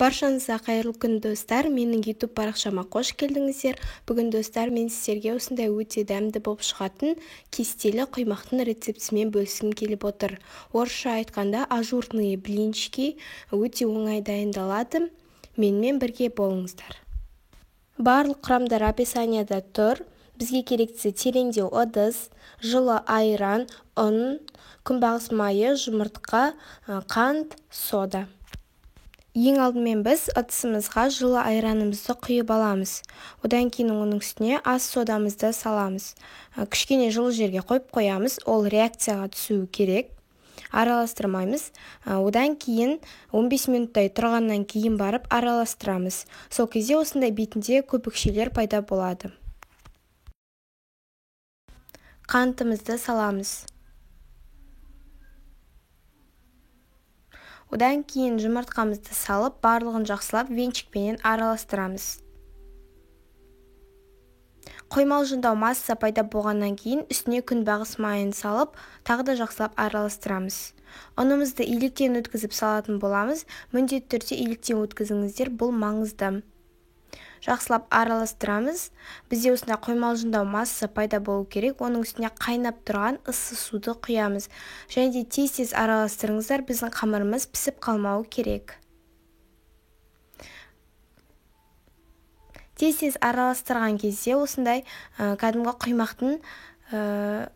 Баршаңызға қайырлы күн достар, менің YouTube парақшама қош келдіңіздер. Бүгін достар, мен сіздерге осындай өте дәмді болып шығатын кестелі құймақтың рецептісімен бөліскім келіп отыр. Орысша айтқанда ажурные блинчики өте оңай дайындалады. Менімен бірге болыңыздар. Барлық құрамдар описанияда тұр. Бізге керектісі тереңдеу ыдыс, жылы айран, ұн, күнбағыс майы, жұмыртқа, қант, сода. Ең алдымен біз ыдысымызға жылы айранымызды құйып аламыз. Одан кейін оның үстіне ас содамызды саламыз. Кішкене жылы жерге қойып қоямыз, ол реакцияға түсуі керек. Араластырмаймыз. Одан кейін 15 минуттай тұрғаннан кейін барып араластырамыз. Сол кезде осындай бетінде көпіршіктер пайда болады. Қантымызды саламыз. Одан кейін жұмыртқамызды салып, барлығын жақсылап венчикпенен араластырамыз. Қоймалжыңдау масса пайда болғаннан кейін үстіне күнбағыс майын салып, тағы да жақсылап араластырамыз. Ұнымызды илектен өткізіп салатын боламыз. Міндетті түрде илектен өткізіңіздер, бұл маңызды. Жақсылап араластырамыз. Бізде осында қоймалжыңдау масса пайда болу керек. Оның үстіне қайнап тұрған ыссы суды құямыз. Және де тез-тез араластырыңыздар, біздің қамырымыз пісіп қалмауы керек. Тез-тез араластырған кезде осындай кәдімгі құймақтың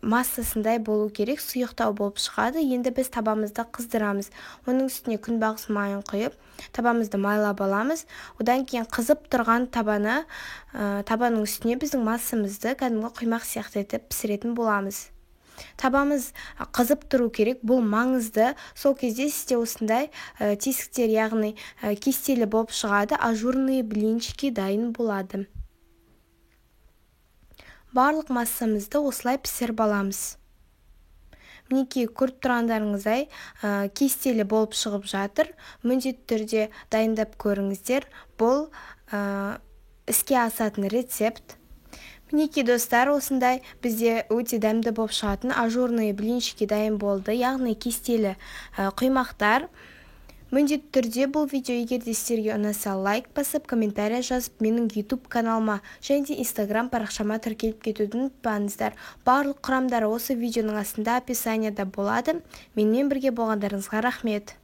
массасындай болу керек, сұйықтау болып шығады. Енді біз табамызды қыздырамыз. Оның үстіне күнбағыс майын құйып, табамызды майлап аламыз. Одан кейін қызып тұрған табаның үстіне біздің массамызды кәдімгі құймақ сияқты етіп пісіретін боламыз. Табамыз қызып тұру керек, бұл маңызды. Сол кезде сізде осындай тесіктер, яғни кестелі болып шығады, ажурные блинчики дайын болады. Барлық массамызды осылай пісіріп аламыз. Мінекей көріп тұрғандарыңыздай кестелі болып шығып жатыр. Міндетті түрде дайындап көріңіздер. Бұл іске асатын рецепт. Мінекей достар, осындай бізде өте дәмді болып шығатын ажурные блинчики дайын болды, яғни кестелі құймақтар. Міндетті түрде бұл видео егерде сіздерге ұнаса лайк басып, комментария жазып, менің YouTube каналыма және де Instagram парақшама тіркеліп кетуді ұмытпаңыздар. Барлық құрамдары осы видеоның астында описанияда болады. Менімен бірге болғандарыңызға рахмет.